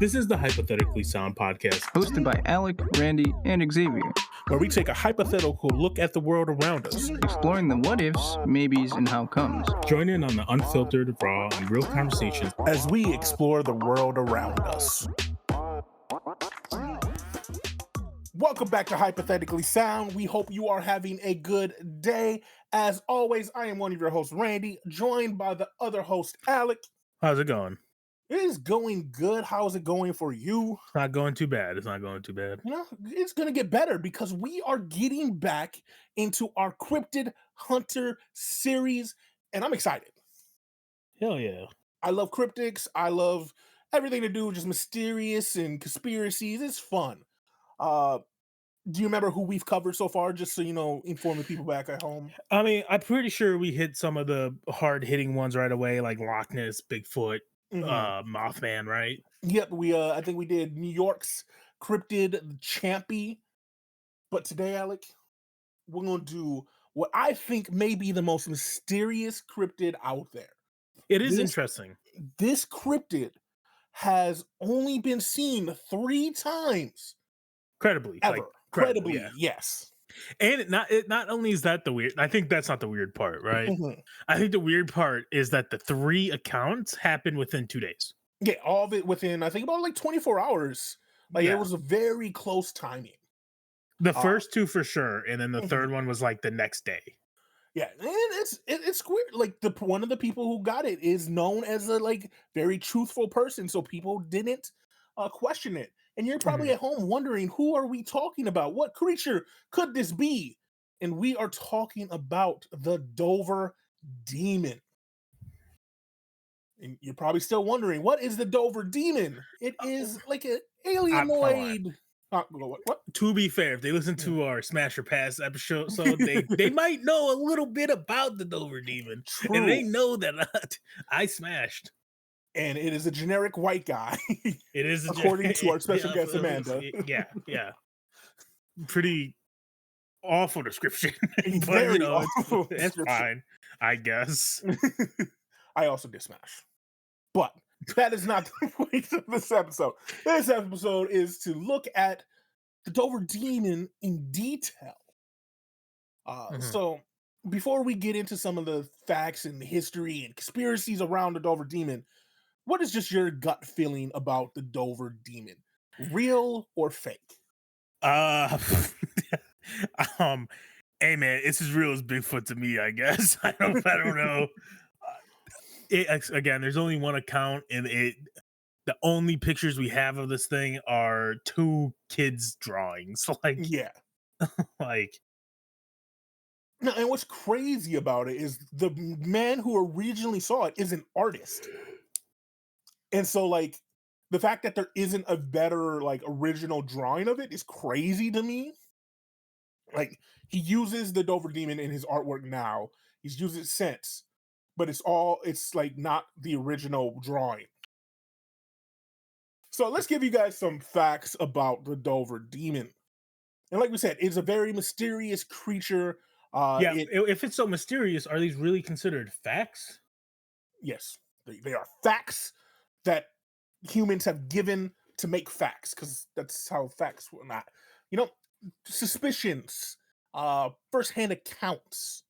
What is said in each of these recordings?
This is the Hypothetically Sound podcast, hosted by Alec, Randy, and Xavier, where we take a hypothetical look at the world around us, exploring the what ifs, maybes, and how comes. Join in on the unfiltered, raw, and real conversations as we explore the world around us. Welcome back to Hypothetically Sound. We hope you are having a good day. As always, I am one of your hosts, Randy, joined by the other host, Alec. How's it going? It is going good. How's it going for you? It's not going too bad. It's not going too bad. You know, it's going to get better because we are getting back into our Cryptid Hunter series, and I'm excited. Hell yeah. I love cryptids. I love everything to do with just mysterious and conspiracies. It's fun. Do you remember who we've covered so far, just so you know, informing people back at home? I mean, I'm pretty sure we hit some of the hard-hitting ones right away, like Loch Ness, Bigfoot, Mothman, right? Yep, I think we did New York's cryptid Champy. But today, Alec, we're going to do what I think may be the most mysterious cryptid out there. It is interesting. This cryptid has only been seen 3 times. Credibly. Ever. Credibly, yeah. Yes. And it not only is that the weird, I think that's not the weird part, right? I think the weird part is that the 3 accounts happened within 2 days. Yeah, all of it within, I think, about like 24 hours. Like, it was a very close timing. The first 2 for sure, and then the third one was like the next day. Yeah, and it's weird. Like, one of the people who got it is known as a very truthful person, so people didn't question it. And you're probably at home wondering, who are we talking about? What creature could this be? And we are talking about the Dover Demon. And you're probably still wondering, what is the Dover Demon? It is like an alienoid. What? To be fair, if they listen to our Smash or Pass episode, so they might know a little bit about the Dover Demon. True. And they know that I smashed. And it is a generic white guy. It is according to our special guest Amanda. Yeah. Pretty awful description. But very awful. It's fine, I guess. I also did smash. But that is not the point of this episode. This episode is to look at the Dover Demon in detail. So before we get into some of the facts and history and conspiracies around the Dover Demon, what is just your gut feeling about the Dover Demon? Real or fake? Hey man, it's as real as Bigfoot to me, I guess. I don't know. Again, there's only one account, and the only pictures we have of this thing are 2 kids' drawings. Like, no, and what's crazy about it is the man who originally saw it is an artist. And so, the fact that there isn't a better, original drawing of it is crazy to me. He uses the Dover Demon in his artwork now. He's used it since. But it's not the original drawing. So let's give you guys some facts about the Dover Demon. And like we said, it's a very mysterious creature. If it's so mysterious, are these really considered facts? Yes, they are facts that humans have given to make facts, because that's how facts were not. Suspicions, first-hand accounts.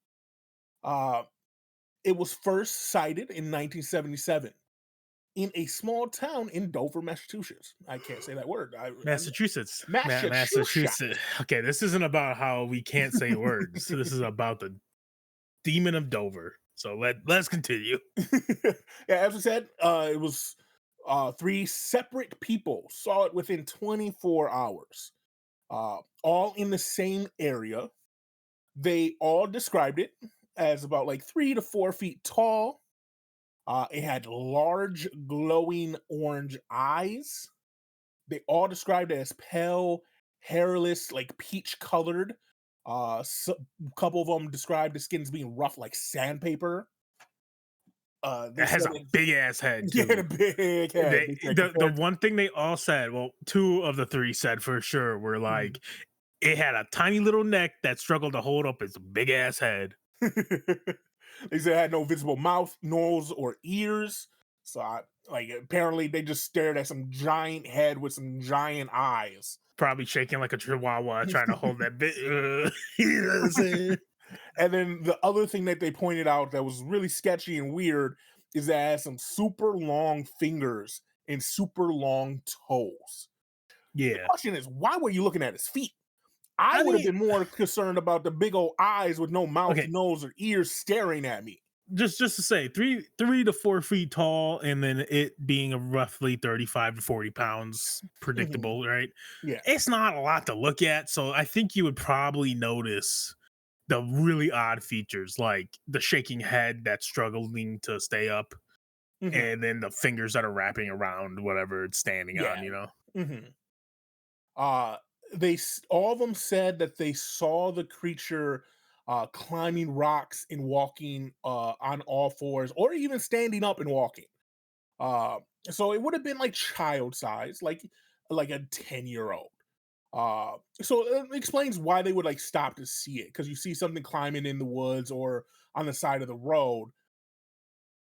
It was first sighted in 1977 in a small town in Dover, Massachusetts. I can't say that word. Massachusetts. Massachusetts. Okay, this isn't about how we can't say words. This is about the Demon of Dover. So let's continue. Yeah, as we said, it was 3 separate people saw it within 24 hours, all in the same area. They all described it as about 3 to 4 feet tall. It had large, glowing orange eyes. They all described it as pale, hairless, peach colored. A couple of them described the skin as being rough like sandpaper. It has a big ass head too. Yeah, a big head. The one thing they all said, well, 2 of the 3 said for sure, were it had a tiny little neck that struggled to hold up its big ass head. They said it had no visible mouth, nose, or ears. So apparently they just stared at some giant head with some giant eyes. Probably shaking like a chihuahua, trying to hold that bit. You know what I'm saying? And then the other thing that they pointed out that was really sketchy and weird is that it has some super long fingers and super long toes. The Yeah. question is, why were you looking at his feet? I I would have mean, been more concerned about the big old eyes with no mouth, okay, nose, or ears staring at me. just to say, 3 to 4 feet tall, and then it being a roughly 35 to 40 pounds, Mhm. predictable, right? Yeah. It's not a lot to look at, so I think you would probably notice the really odd features, like the shaking head that's struggling to stay up, Mhm. and then the fingers that are wrapping around whatever it's standing Yeah. on, you know? Mhm. Uh, all of them said that they saw the creature climbing rocks and walking on all fours, or even standing up and walking. Uh, so it would have been like child size, like a 10-year-old. So it explains why they would like stop to see it, because you see something climbing in the woods or on the side of the road,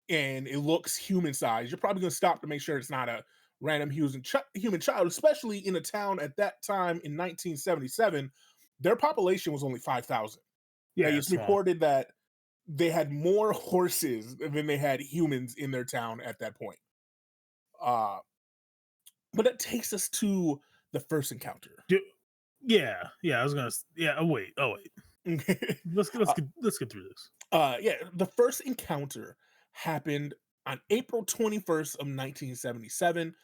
and it looks human sized. You're probably going to stop to make sure it's not a random human child, especially in a town at that time in 1977. Their population was only 5,000. Yeah, It's it's small. reported that they had more horses than they had humans in their town at that point. Uh, but that takes us to the first encounter. Yeah, I was gonna. Yeah, oh wait. Let's get through this. Yeah, the first encounter happened on April 21st of 1977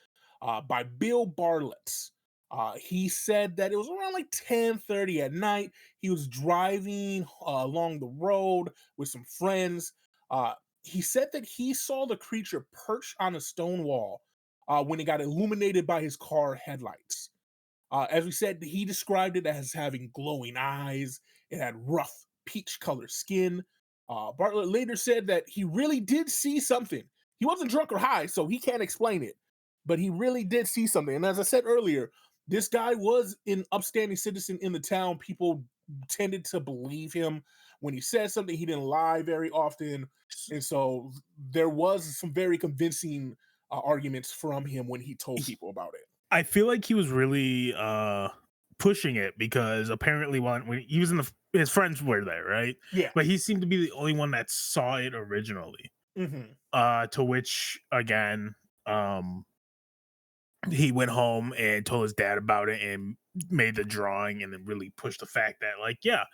by Bill Bartlett. He said that it was around like 10:30 at night. He was driving along the road with some friends. Uh, he said that he saw the creature perched on a stone wall when it got illuminated by his car headlights. As we said, he described it as having glowing eyes. It had rough peach colored skin. Bartlett later said that he really did see something. He wasn't drunk or high, so he can't explain it, but he really did see something. And as I said earlier, this guy was an upstanding citizen in the town. People tended to believe him when he said something. He didn't lie very often, and so there was some very convincing arguments from him when he told people about it. I feel like he was really pushing it because apparently when he was his friends were there, right? Yeah. But he seemed to be the only one that saw it originally. Hmm. To which again, um, he went home and told his dad about it and made the drawing and then really pushed the fact that, like, yeah,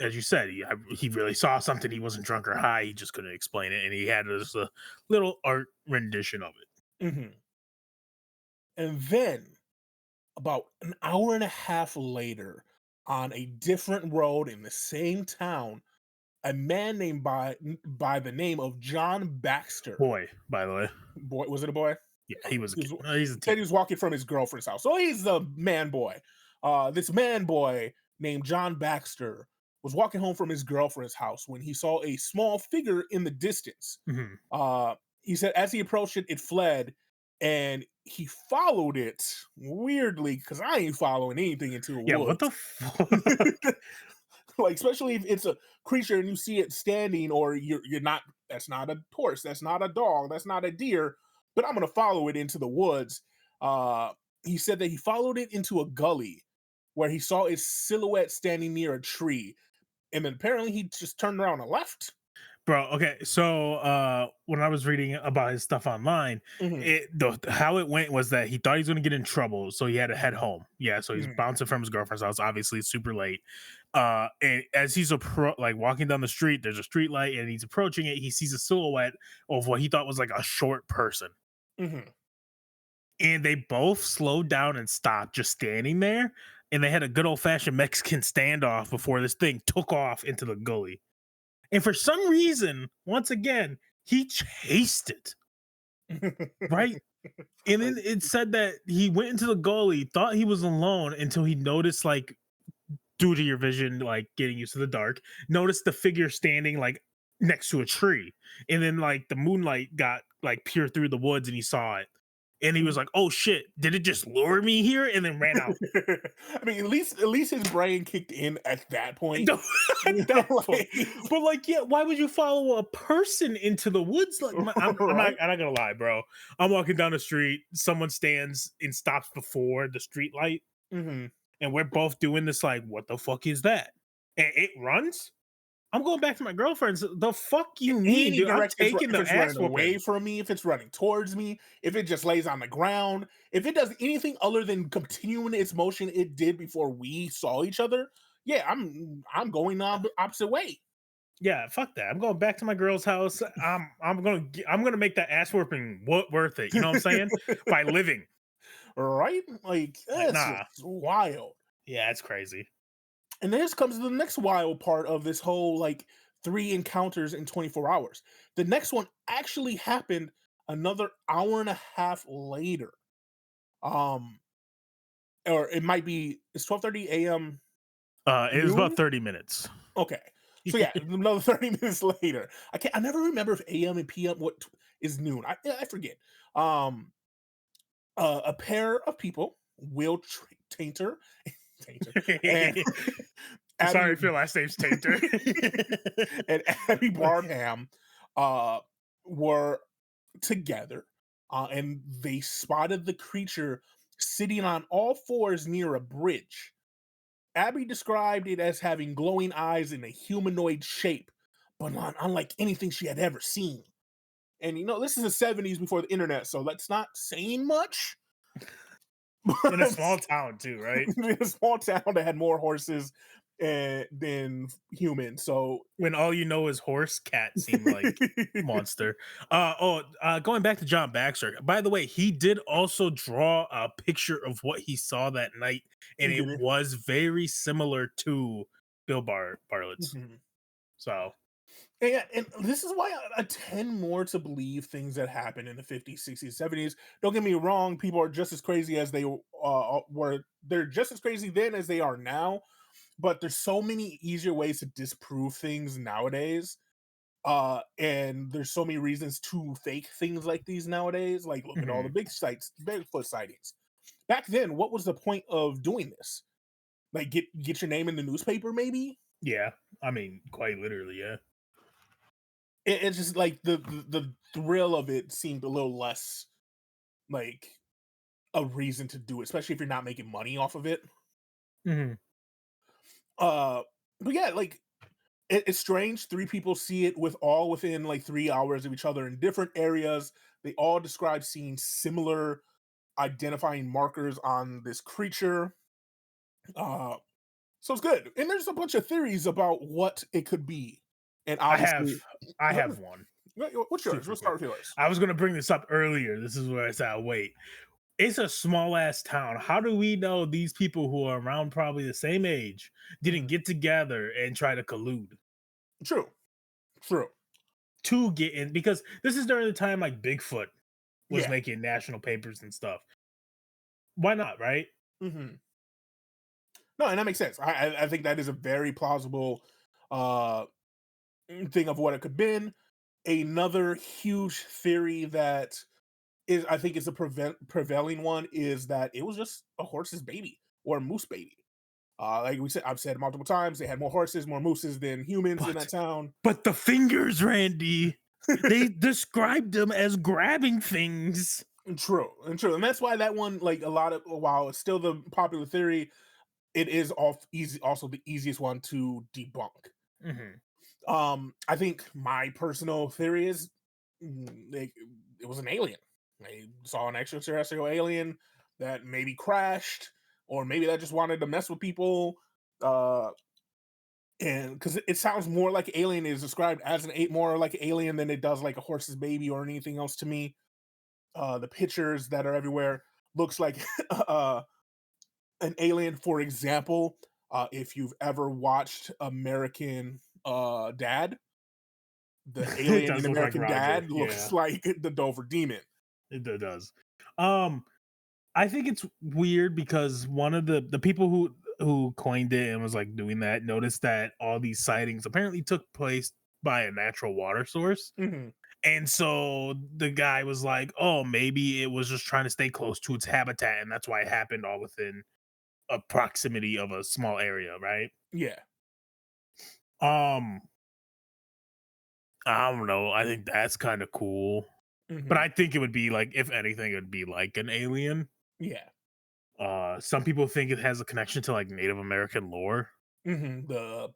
as you said, he really saw something. He wasn't drunk or high. He just couldn't explain it, and he had this little art rendition of it. Hmm. And then, about an hour and a half later, on a different road in the same town, a man named by the name of John Baxter. Boy, by the way, Boy, was it a boy? yeah, he was a He kid. He's a said teen. he was walking from his girlfriend's house. So he's the man boy. This man boy named John Baxter was walking home from his girlfriend's house when he saw a small figure in the distance. Mhm. He said as he approached it, it fled, and he followed it weirdly, because I ain't following anything into the Yeah, what woods. the fuck? Like, especially if it's a creature and you see it standing, or you're not, that's not a horse, that's not a dog, that's not a deer, but I'm gonna follow it into the woods. Uh he said that he followed it into a gully where he saw its silhouette standing near a tree, and then apparently he just turned around and left. Bro, okay. So when I was reading about his stuff online, Hmm. how it went was that he thought he was gonna get in trouble, so he had to head home. Yeah, so he's Hmm. bouncing from his girlfriend's house, obviously it's super late. And as he's like walking down the street, there's a street light, and he's approaching it, he sees a silhouette of what he thought was like a short person. Hmm. And they both slowed down and stopped, just standing there. And they had a good old fashioned Mexican standoff before this thing took off into the gully. And for some reason, once again, he chased it, right? And then it said that he went into the gully, thought he was alone until he noticed, like, due to your vision, like getting used to the dark, noticed the figure standing like next to a tree. And then, like, the moonlight got like peered through the woods and he saw it. And he was like, "Oh shit, did it just lure me here?" And then ran out. I mean, at least his brain kicked in at that point. No, at that point. But like, yeah, why would you follow a person into the woods? Like, Right? I'm not gonna lie, bro. I'm walking down the street, someone stands and stops before the street light, Mhm. and we're both doing this. Like, what the fuck is that? And it runs. I'm going back to my girlfriend's. The fuck you mean, Any dude? I'm direction, taking if the it's ass running away whooping. from me, if it's running towards me, if it just lays on the ground, if it does anything other than continuing its motion it did before we saw each other, yeah, I'm going the opposite way. Yeah, fuck that. I'm going back to my girl's house. I'm gonna make that ass whooping worth it. You know what I'm saying? By living. Right? Like, Like, that's nah. just wild. Yeah, it's crazy. And this comes to the next wild part of this whole like 3 encounters in 24 hours. The next one actually happened another hour and a half later. Um, or it might be it's 12:30 a.m. It was about noon. 30 minutes. Okay. So yeah, another 30 minutes later. I never remember if AM and PM is noon. I forget. Um a pair of people, Will Tainter, Tainter and Sorry Abby if your last name's Tainter. and Abby Barnham uh were together and they spotted the creature sitting on all fours near a bridge. Abby described it as having glowing eyes in a humanoid shape, but not unlike anything she had ever seen. And this is the 70s before the internet, so that's not saying much. In a small town too, right? In a small town that had more horses than humans. So When all you know is horse, cat seem like monster. Going back to John Baxter. By the way, he did also draw a picture of what he saw that night, and it Did it? was very similar to Bill Bartlett's. Mhm. So And this is why I tend more to believe things that happen in the 50s, 60s, 70s. Don't get me wrong, people are just as crazy as they were. They're just as crazy then as they are now. But there's so many easier ways to disprove things nowadays. And there's so many reasons to fake things like these nowadays. Like, look at all the mhm. Bigfoot sightings. Back then, what was the point of doing this? Like, get your name in the newspaper, maybe? Yeah, I mean, quite literally, yeah. It's just like the thrill of it seemed a little less like a reason to do it, especially if you're not making money off of it. Mhm. Uh, but yeah, like it's strange. 3 people see it all within like 3 hours of each other in different areas. They all describe seeing similar identifying markers on this creature. Uh, so it's good. And there's a bunch of theories about what it could be. And I have obviously, I have one. what's yours? Super We'll quick. start with yours. I was gonna bring this up earlier. This is where I said, wait. It's a small ass town. How do we know these people who are around probably the same age didn't Mhm. get together and try to collude True. True. to get in? Because this is during the time like Bigfoot was Yeah. making national papers and stuff. Why not, right? Hmm. No, and that makes sense. I think that is a very plausible uh thing of what it could have been. Another huge theory that is I think is a prevailing one is that it was just a horse's baby or a moose baby. Like I've said multiple times, they had more horses, more mooses than humans in that But town. but the fingers, Randy, they described them as grabbing things. True, and that's why that one, like a lot of while it's still the popular theory, it is also the easiest one to debunk. Mhm. I think my personal theory is it was an alien. They saw an extraterrestrial alien that maybe crashed, or maybe that just wanted to mess with people. Uh, and because it sounds more like alien is described as more like alien than it does like a horse's baby or anything else to me. The pictures that are everywhere looks like an alien. For example, if you've ever watched American Dad, the It alien in does look like American Roger. Dad Yeah, looks like the Dover Demon. it does. Um, I think it's weird because one of the people who coined it and was like doing that noticed that all these sightings apparently took place by a natural water source. Mm-hmm. And so the guy was like, oh, maybe it was just trying to stay close to its habitat, and that's why it happened all within a proximity of a small area, right? Yeah. Um, I don't know. I think that's kind of cool. But Mm-hmm. I think it would be like, if anything, it would be like an alien. Yeah. Some people think it has a connection to like Native American lore. Mm-hmm. The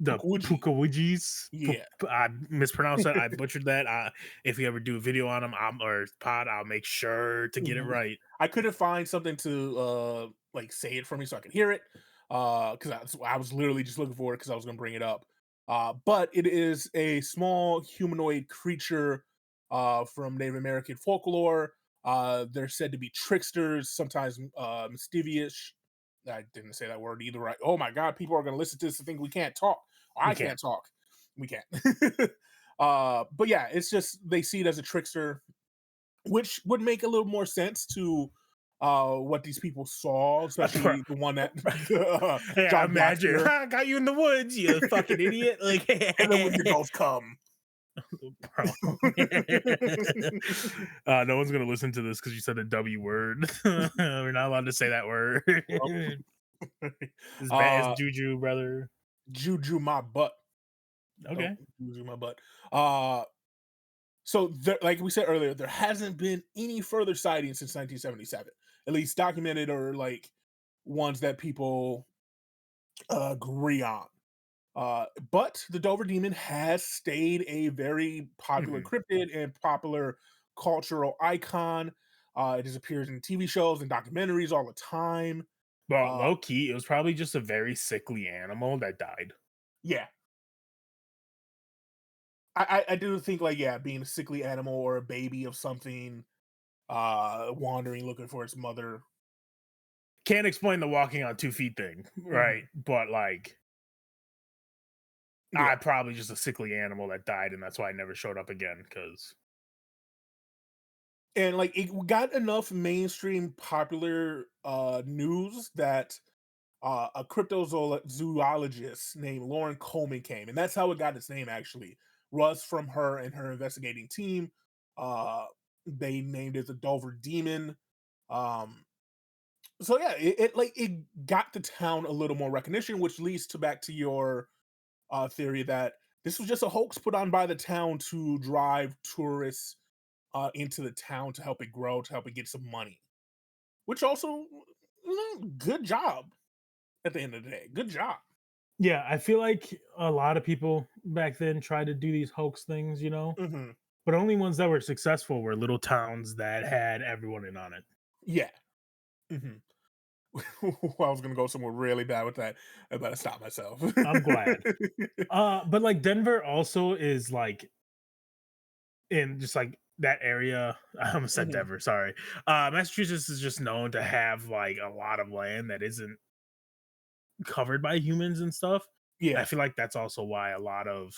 The Pukwudgie. Pukawudgies. Yeah. I mispronounced that. I butchered that. If you ever do a video on them, or pod, I'll make sure to get it Mhm. right. I couldn't find something to like say it for me so I could hear it. Because I was literally just looking for it because I was gonna bring it up. But it is a small humanoid creature from Native American folklore. They're said to be tricksters, sometimes mischievous. I didn't say that word either, right? Oh my god, people are gonna listen to this and think we can't talk. We I can't. can't talk. We can't. But yeah, it's just they see it as a trickster, which would make a little more sense to what these people saw, especially the one that Yeah, John imagine. Blackspear. I got you in the woods, you fucking idiot. Like, And then when the ghosts come. bro. No one's gonna listen to this because you said a W word. We're not allowed to say that word. It's bad. It's uh juju, brother. Juju my butt. Don't Okay. juju my butt. So there, like we said earlier, there hasn't been any further sightings since 1977, at least documented or like ones that people agree on. But the Dover Demon has stayed a very popular Mhm. cryptid and popular cultural icon. It just appears in TV shows and documentaries all the time. Well, Uh, low key, it was probably just a very sickly animal that died. yeah, I do think like yeah, being a sickly animal or a baby of something, wandering looking for its mother. Can't explain the walking on 2 feet thing, right? Mhm. But like, Yeah, I probably just a sickly animal that died, and that's why I never showed up again. Because and like it got enough mainstream popular news that a cryptozoologist named Lauren Coleman came, and that's how it got its name. Actually, was from her and her investigating team. Uh, they named it the Dover Demon. Um, so yeah, it got the town a little more recognition, which leads to back to your theory that this was just a hoax put on by the town to drive tourists into the town to help it grow, to help it get some money. Which also, good job at the end of the day. Good job. yeah, I feel like a lot of people back then tried to do these hoax things, Hmm. but only ones that were successful were little towns that had everyone in on it. Yeah. Hmm. I was gonna go somewhere really bad with that. I better stop myself. I'm glad. But like Denver also is like in just like that area. I almost said Hmm. Denver, sorry. Massachusetts is just known to have like a lot of land that isn't covered by humans and stuff. And I Yeah. feel like that's also why a lot of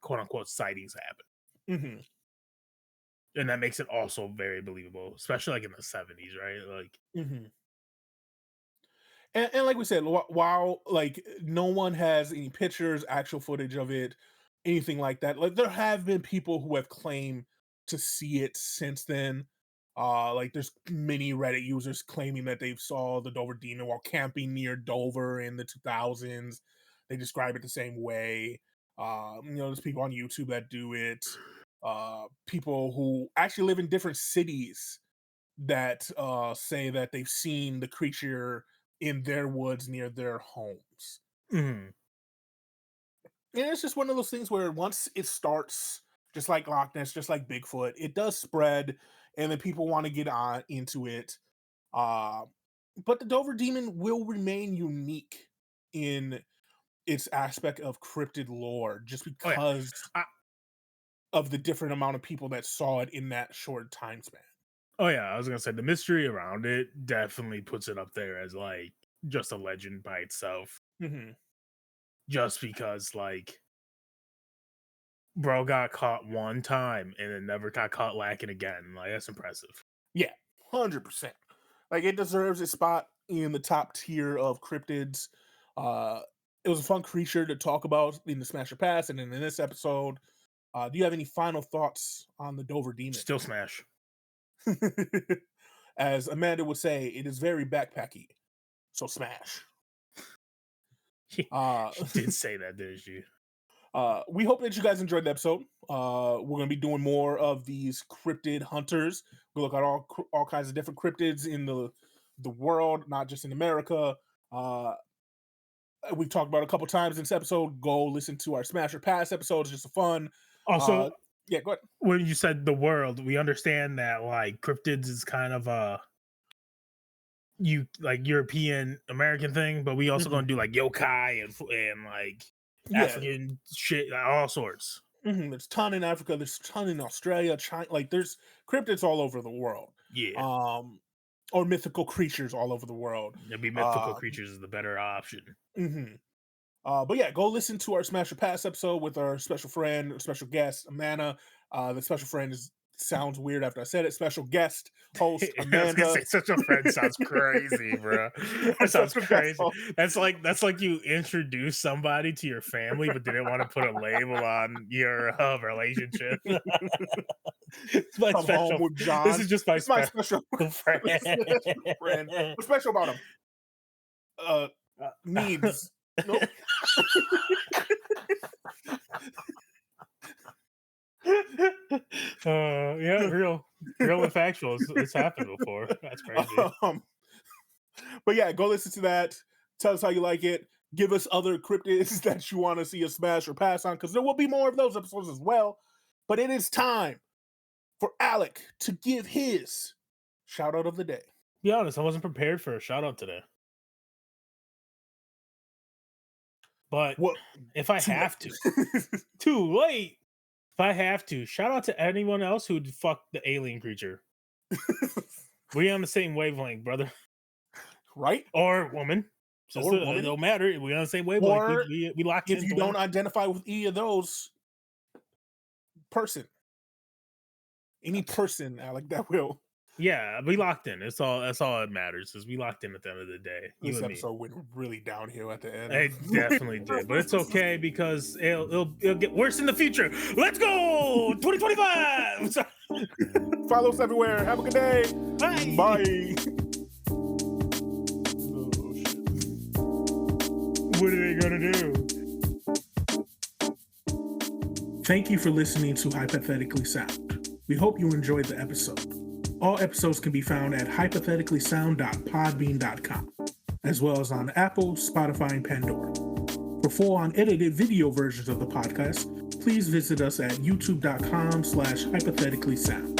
quote unquote sightings happen. Hmm. And that makes it also very believable, especially like in the 70s, right? Like, Hmm. And like we said, while like no one has any pictures, actual footage of it, anything like that, like there have been people who have claimed to see it since then. Like there's many Reddit users claiming that they saw the Dover Demon while camping near Dover in the 2000s. They describe it the same way. There's people on YouTube that do it. People who actually live in different cities that say that they've seen the creature in their woods near their homes. mhm. And it's just one of those things where once it starts, just like Loch Ness, just like Bigfoot, it does spread, and then people want to get on into it. Uh, but the Dover Demon will remain unique in its aspect of cryptid lore, just Oh yeah. because I, of the different amount of people that saw it in that short time span. oh yeah, I was gonna say the mystery around it definitely puts it up there as like just a legend by itself. Hmm. Just because like bro got caught one time and then never got caught lacking again. Like that's impressive. Yeah, 100%. Like it deserves a spot in the top tier of cryptids. Uh it was a fun creature to talk about in the Smash or Pass, and in this episode. Do you have any final thoughts on the Dover Demon? Still smash. As Amanda would say, it is very backpacky. So smash. She did say that, didn't she? We hope that you guys enjoyed the episode. We're going to be doing more of these Cryptid Hunters. We look at all kinds of different cryptids in the world, not just in America. We've talked about a couple times in this episode. Go listen to our Smash or Pass episodes. Just fun. Also, yeah, go ahead. When you said the world, we understand that like cryptids is kind of a European American thing, but we also gonna do like yokai and like African shit, all sorts. There's a ton in Africa. There's a ton in Australia, China. Like there's cryptids all over the world. Yeah. Or mythical creatures all over the world. Maybe mythical creatures is the better option. But yeah, go listen to our Smash or Pass episode with our special friend, special guest, Amanda. The special friend sounds weird after I said it. Special guest host, Amanda. Such a friend sounds crazy, bro. That sounds crazy. That's like you introduce somebody to your family, but didn't want to put a label on your relationship. It's my special. With John. This is just my special friend. What's special about him? Needs. Nope. Yeah, real and factual. It's happened before. That's crazy. But yeah, go listen to that. Tell us how you like it. Give us other cryptids that you want to see us smash or pass on, because there will be more of those episodes as well. But it is time for Alec to give his shout out of the day. Be honest, I wasn't prepared for a shout out today. But if I have to, too late. If I have to, shout out to anyone else who'd fuck the alien creature. We on the same wavelength, brother. Right? Or woman. It don't matter. We on the same wavelength. Or we locked in. If you don't identify with either of those, any person, Alec, that will. Yeah, we locked in. That's all that matters. Is we locked in at the end of the day. This episode went really downhill at the end. It definitely did, but it's okay because it'll get worse in the future. Let's go 2025. Follow us everywhere. Have a good day. Bye. Bye. Oh, shit. What are they gonna do? Thank you for listening to Hypothetically Sound. We hope you enjoyed the episode. All episodes can be found at hypotheticallysound.podbean.com, as well as on Apple, Spotify, and Pandora. For full unedited video versions of the podcast, please visit us at youtube.com/hypotheticallysound.